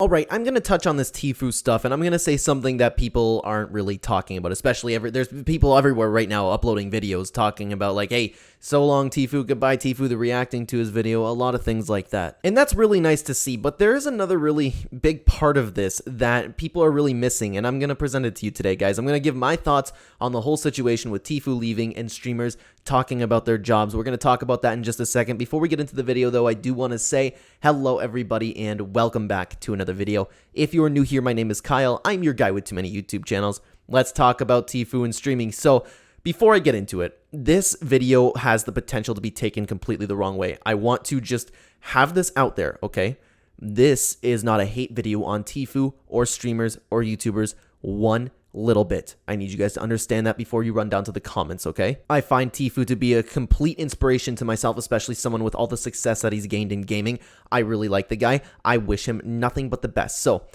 Alright, I'm going to touch on this Tfue stuff, and I'm going to say something that people aren't really talking about, especially there's people everywhere right now uploading videos talking about like, hey, so long Tfue, goodbye Tfue, they're reacting to his video, a lot of things like that. And that's really nice to see, but there is another really big part of this that people are really missing, and I'm going to present it to you today, guys. I'm going to give my thoughts on the whole situation with Tfue leaving and streamers talking about their jobs. We're going to talk about that in just a second. Before we get into the video, though, I do want to say hello, everybody, and welcome back to another video. If you are new here, my name is Kyle. I'm your guy with too many YouTube channels. Let's talk about Tfue and streaming. So before I get into it, this video has the potential to be taken completely the wrong way. I want to just have this out there, okay? This is not a hate video on Tfue or streamers or YouTubers one little bit. I need you guys to understand that before you run down to the comments, okay? I find Tfue to be a complete inspiration to myself, especially someone with all the success that he's gained in gaming. I really like the guy. I wish him nothing but the best. So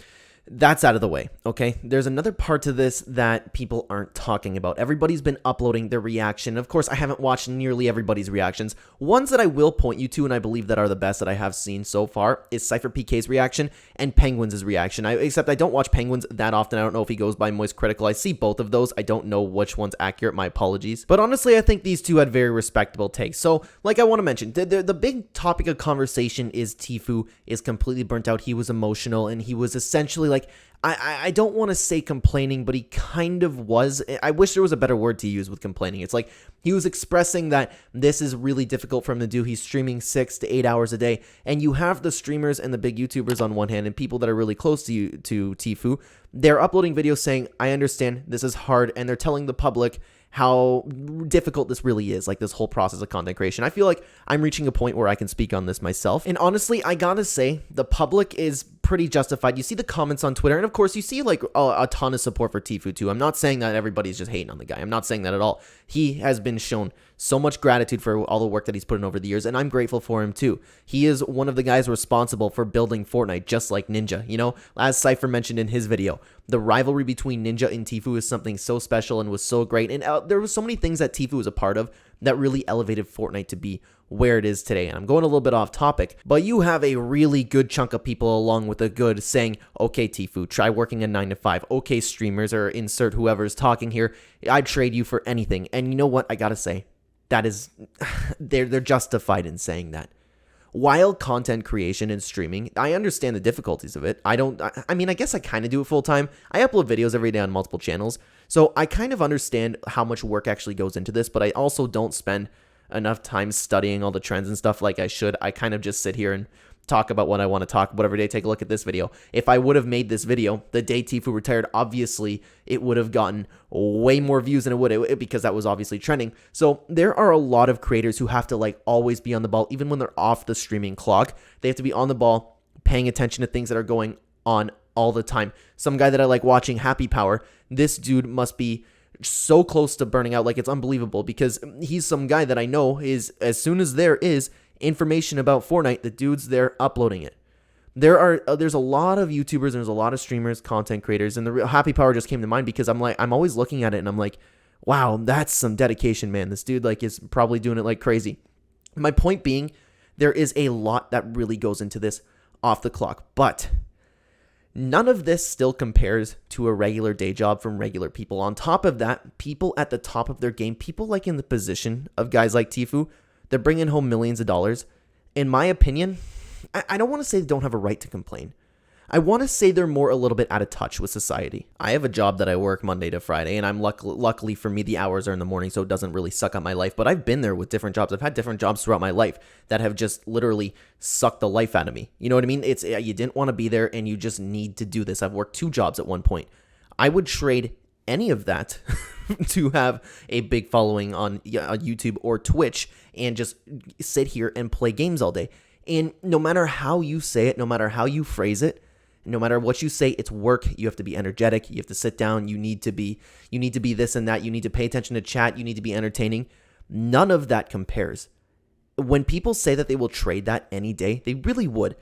that's out of the way, okay? There's another part to this that people aren't talking about. Everybody's been uploading their reaction. Of course, I haven't watched nearly everybody's reactions. Ones that I will point you to, and I believe that are the best that I have seen so far, is Cypher PK's reaction and Penguins' reaction. Except I don't watch Penguins that often. I don't know if he goes by Moist Critical. I see both of those. I don't know which one's accurate. My apologies. But honestly, I think these two had very respectable takes. So, like I want to mention, the big topic of conversation is Tfue is completely burnt out. He was emotional, and he was essentially like, I don't want to say complaining, but he kind of was. I wish there was a better word to use with complaining. It's like he was expressing that this is really difficult for him to do. He's streaming 6 to 8 hours a day, and you have the streamers and the big YouTubers on one hand and people that are really close to Tfue. They're uploading videos saying, I understand this is hard, and they're telling the public how difficult this really is, like this whole process of content creation. I feel like I'm reaching a point where I can speak on this myself. And honestly, I gotta say, the public is pretty justified. You see the comments on Twitter, and of course, you see like a ton of support for Tfue too. I'm not saying that everybody's just hating on the guy. I'm not saying that at all. He has been shown so much gratitude for all the work that he's put in over the years, and I'm grateful for him too. He is one of the guys responsible for building Fortnite, just like Ninja. You know, as Cypher mentioned in his video, the rivalry between Ninja and Tfue is something so special and was so great, and there was so many things that Tfue was a part of that really elevated Fortnite to be where it is today. And I'm going a little bit off topic, but you have a really good chunk of people along with a good saying, okay, Tfue, try working a 9 to 5. Okay, streamers, or insert whoever's talking here, I'd trade you for anything. And you know what? I gotta say, that is, they're justified in saying that. While content creation and streaming, I understand the difficulties of it. I mean, I guess I kind of do it full time. I upload videos every day on multiple channels, so I kind of understand how much work actually goes into this, but I also don't spend enough time studying all the trends and stuff like I should. I kind of just sit here and talk about what I want to talk about every day. Take a look at this video. If I would have made this video the day Tfue retired, obviously it would have gotten way more views than it would, because that was obviously trending. So there are a lot of creators who have to like always be on the ball, even when they're off the streaming clock. They have to be on the ball, paying attention to things that are going on all the time. Some guy that I like watching, Happy Power, this dude must be so close to burning out, like it's unbelievable, because he's some guy that I know is, as soon as there is information about Fortnite, the dude's there uploading it. There's a lot of YouTubers and there's a lot of streamers, content creators, and the Happy Power just came to mind because I'm always looking at it and I'm like, wow, that's some dedication, man. This dude like is probably doing it like crazy. My point being, there is a lot that really goes into this off the clock, but none of this still compares to a regular day job from regular people. On top of that, people at the top of their game, people like in the position of guys like Tfue, they're bringing home millions of dollars. In my opinion, I don't want to say they don't have a right to complain. I want to say they're more a little bit out of touch with society. I have a job that I work Monday to Friday, and I'm luckily for me, the hours are in the morning, so it doesn't really suck up my life. But I've been there with different jobs. I've had different jobs throughout my life that have just literally sucked the life out of me. You know what I mean? It's you didn't want to be there, and you just need to do this. I've worked 2 jobs at one point. I would trade any of that to have a big following on YouTube or Twitch and just sit here and play games all day. And no matter how you say it, no matter how you phrase it, no matter what you say, it's work. You have to be energetic. You have to sit down. You need to be this and that. You need to pay attention to chat. You need to be entertaining. None of that compares. When people say that they will trade that any day, they really would.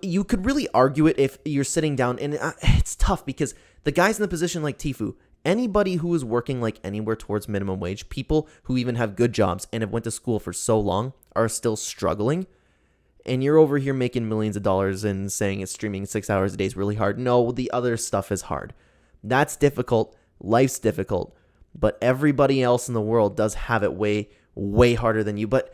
You could really argue it if you're sitting down, and it's tough because the guys in the position like Tfue, anybody who is working like anywhere towards minimum wage, people who even have good jobs and have went to school for so long are still struggling. and you're over here making millions of dollars and saying it's streaming 6 hours a day is really hard. No, the other stuff is hard. That's difficult. Life's difficult. But everybody else in the world does have it way, way harder than you. But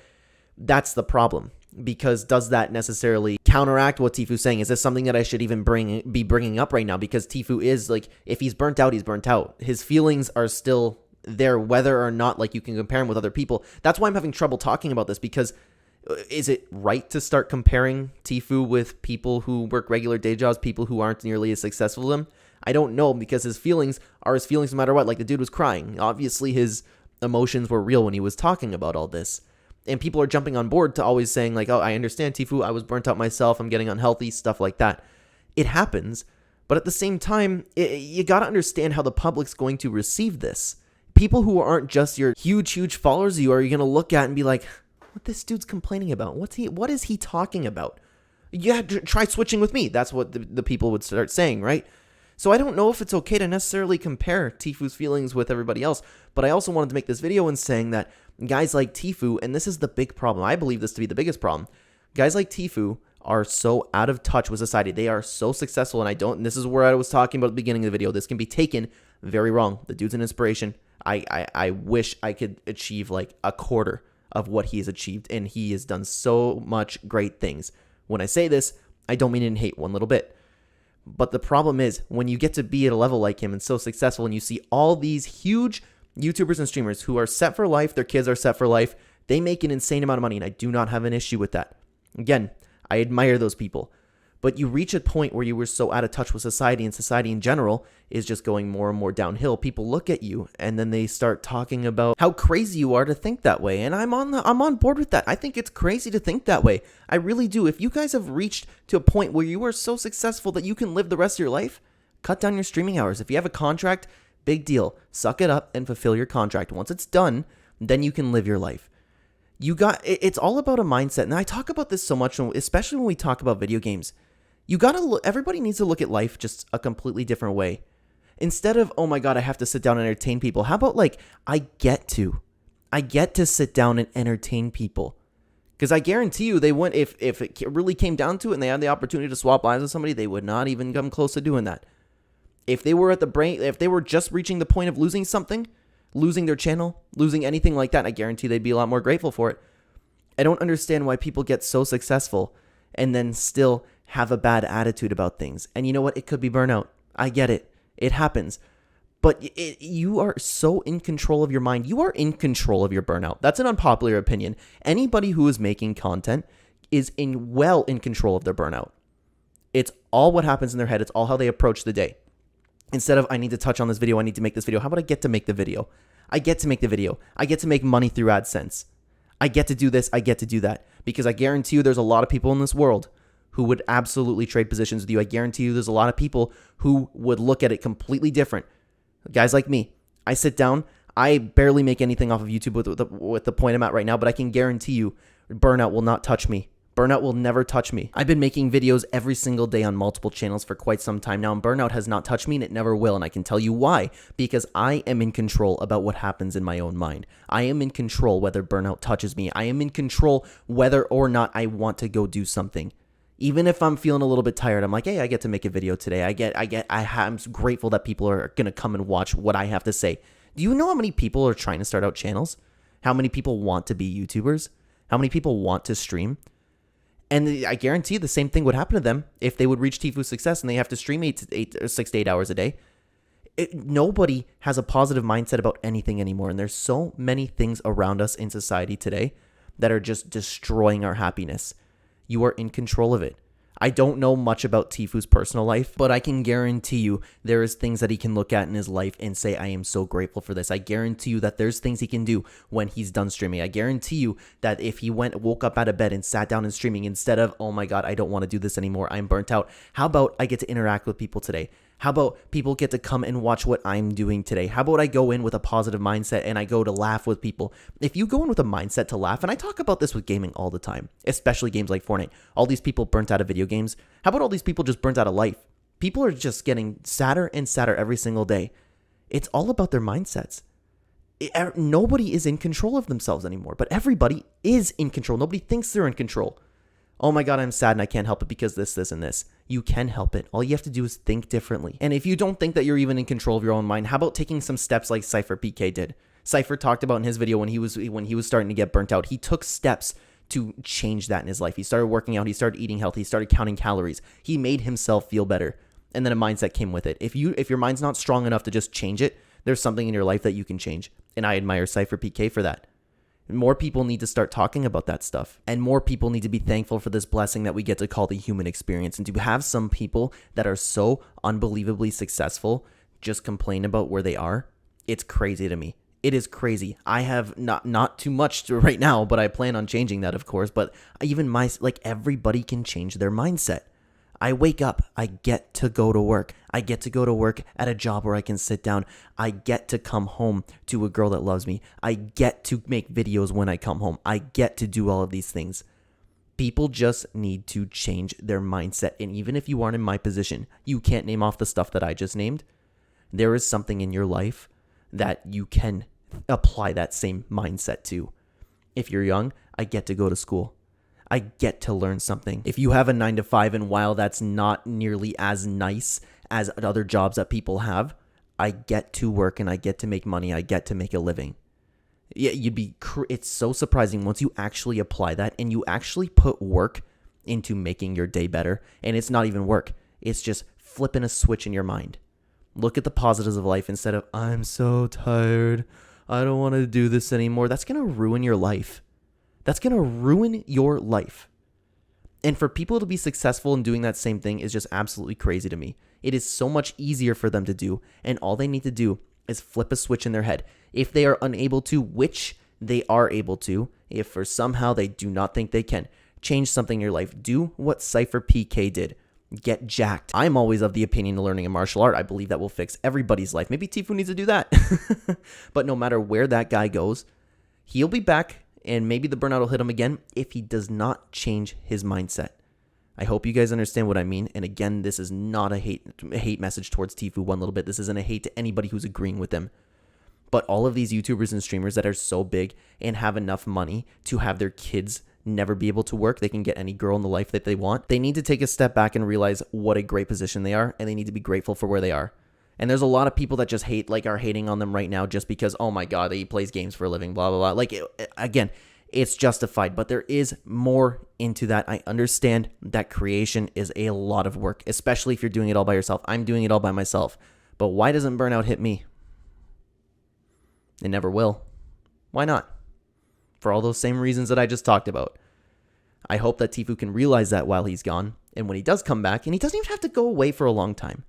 that's the problem. Because does that necessarily counteract what Tfue's saying? Is this something that I should even be bringing up right now? Because Tfue is like, if he's burnt out, he's burnt out. His feelings are still there, whether or not like you can compare him with other people. That's why I'm having trouble talking about this, because is it right to start comparing Tfue with people who work regular day jobs, people who aren't nearly as successful as him? I don't know, because his feelings are his feelings no matter what. Like, the dude was crying. Obviously, his emotions were real when he was talking about all this. And people are jumping on board to always saying like, oh, I understand, Tfue, I was burnt out myself, I'm getting unhealthy, stuff like that. It happens. But at the same time, you got to understand how the public's going to receive this. People who aren't just your huge followers of you are going to look at and be like, what this dude's complaining about? What is he talking about? Yeah, try switching with me. That's what the people would start saying, right? So I don't know if it's okay to necessarily compare Tfue's feelings with everybody else, but I also wanted to make this video in saying that guys like Tfue, and this is the big problem, I believe this to be the biggest problem, guys like Tfue are so out of touch with society. They are so successful, and this is where I was talking about at the beginning of the video. This can be taken very wrong. The dude's an inspiration. I wish I could achieve like a quarter of what he has achieved, and he has done so much great things. When I say this, I don't mean it in hate one little bit. But the problem is, when you get to be at a level like him and so successful, and you see all these huge YouTubers and streamers who are set for life, their kids are set for life, they make an insane amount of money, and I do not have an issue with that. Again, I admire those people. But you reach a point where you were so out of touch with society, and society in general is just going more and more downhill. People look at you, and then they start talking about how crazy you are to think that way. And I'm on board with that. I think it's crazy to think that way. I really do. If you guys have reached to a point where you are so successful that you can live the rest of your life, cut down your streaming hours. If you have a contract, big deal. Suck it up and fulfill your contract. Once it's done, then you can live your life. It's all about a mindset. And I talk about this so much, especially when we talk about video games. Everybody needs to look at life just a completely different way. Instead of, oh my God, I have to sit down and entertain people. How about like, I get to sit down and entertain people. Because I guarantee you they wouldn't, if it really came down to it and they had the opportunity to swap lives with somebody, they would not even come close to doing that. If they were if they were just reaching the point of losing something, losing their channel, losing anything like that, I guarantee they'd be a lot more grateful for it. I don't understand why people get so successful and then still have a bad attitude about things. And you know what? It could be burnout. I get it. It happens. But you are so in control of your mind. You are in control of your burnout. That's an unpopular opinion. Anybody who is making content is well in control of their burnout. It's all what happens in their head. It's all how they approach the day. Instead of, I need to touch on this video, I need to make this video. How about I get to make the video? I get to make the video. I get to make money through AdSense. I get to do this. I get to do that. Because I guarantee you there's a lot of people in this world who would absolutely trade positions with you. I guarantee you there's a lot of people who would look at it completely different. Guys like me, I sit down, I barely make anything off of YouTube with the point I'm at right now, but I can guarantee you burnout will not touch me. Burnout will never touch me. I've been making videos every single day on multiple channels for quite some time now, and burnout has not touched me, and it never will, and I can tell you why. Because I am in control about what happens in my own mind. I am in control whether burnout touches me. I am in control whether or not I want to go do something. Even if I'm feeling a little bit tired, I'm like, hey, I get to make a video today. I'm grateful that people are going to come and watch what I have to say. Do you know how many people are trying to start out channels? How many people want to be YouTubers? How many people want to stream? And I guarantee the same thing would happen to them if they would reach Tfue's success and they have to stream 6 to 8 hours a day. Nobody has a positive mindset about anything anymore. And there's so many things around us in society today that are just destroying our happiness. You are in control of it. I don't know much about Tfue's personal life, but I can guarantee you there is things that he can look at in his life and say, I am so grateful for this. I guarantee you that there's things he can do when he's done streaming. I guarantee you that if he woke up out of bed and sat down and streaming instead of, oh my God, I don't want to do this anymore, I'm burnt out. How about I get to interact with people today? How about people get to come and watch what I'm doing today? How about I go in with a positive mindset and I go to laugh with people? If you go in with a mindset to laugh, and I talk about this with gaming all the time, especially games like Fortnite, all these people burnt out of video games. How about all these people just burnt out of life? People are just getting sadder and sadder every single day. It's all about their mindsets. Nobody is in control of themselves anymore, but everybody is in control. Nobody thinks they're in control. Oh my God, I'm sad and I can't help it because this, and this. You can help it. All you have to do is think differently. And if you don't think that you're even in control of your own mind, how about taking some steps like Cypher PK did? Cypher talked about in his video when he was starting to get burnt out, he took steps to change that in his life. He started working out, he started eating healthy, he started counting calories. He made himself feel better. And then a mindset came with it. If your mind's not strong enough to just change it, there's something in your life that you can change. And I admire Cypher PK for that. More people need to start talking about that stuff. And more people need to be thankful for this blessing that we get to call the human experience. And to have some people that are so unbelievably successful just complain about where they are, it's crazy to me. It is crazy. I have not too much right now, but I plan on changing that, of course. But even everybody can change their mindset. I wake up, I get to go to work. I get to go to work at a job where I can sit down. I get to come home to a girl that loves me. I get to make videos when I come home. I get to do all of these things. People just need to change their mindset. And even if you aren't in my position, you can't name off the stuff that I just named. There is something in your life that you can apply that same mindset to. If you're young, I get to go to school. I get to learn something. If you have a 9-to-5 and while that's not nearly as nice as other jobs that people have, I get to work and I get to make money. I get to make a living. Yeah, it's so surprising once you actually apply that and you actually put work into making your day better. And it's not even work. It's just flipping a switch in your mind. Look at the positives of life instead of, I'm so tired. I don't want to do this anymore. That's going to ruin your life. That's going to ruin your life. And for people to be successful in doing that same thing is just absolutely crazy to me. It is so much easier for them to do. And all they need to do is flip a switch in their head. If they are unable to, which they are able to, if for somehow they do not think they can, change something in your life. Do what Cypher PK did. Get jacked. I'm always of the opinion of learning a martial art. I believe that will fix everybody's life. Maybe Tfue needs to do that. But no matter where that guy goes, he'll be back. And maybe the burnout will hit him again if he does not change his mindset. I hope you guys understand what I mean. And again, this is not a hate message towards Tfue one little bit. This isn't a hate to anybody who's agreeing with him. But all of these YouTubers and streamers that are so big and have enough money to have their kids never be able to work, they can get any girl in the life that they want. They need to take a step back and realize what a great position they are. And they need to be grateful for where they are. And there's a lot of people that just are hating on them right now just because, oh my God, he plays games for a living, blah, blah, blah. Again, it's justified, but there is more into that. I understand that creation is a lot of work, especially if you're doing it all by yourself. I'm doing it all by myself. But why doesn't burnout hit me? It never will. Why not? For all those same reasons that I just talked about. I hope that Tfue can realize that while he's gone. And when he does come back, and he doesn't even have to go away for a long time.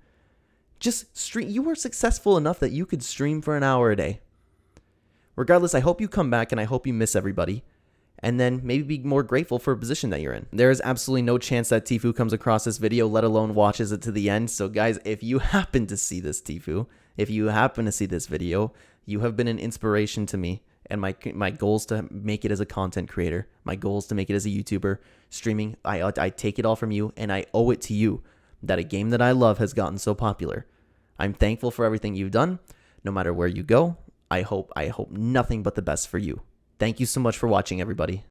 Just stream. You are successful enough that you could stream for an hour a day. Regardless, I hope you come back and I hope you miss everybody. And then maybe be more grateful for a position that you're in. There is absolutely no chance that Tfue comes across this video, let alone watches it to the end. So guys, if you happen to see this Tfue, if you happen to see this video, you have been an inspiration to me. And my goal is to make it as a content creator. My goal is to make it as a YouTuber. Streaming, I take it all from you and I owe it to you that a game that I love has gotten so popular. I'm thankful for everything you've done. No matter where you go, I hope nothing but the best for you. Thank you so much for watching, everybody.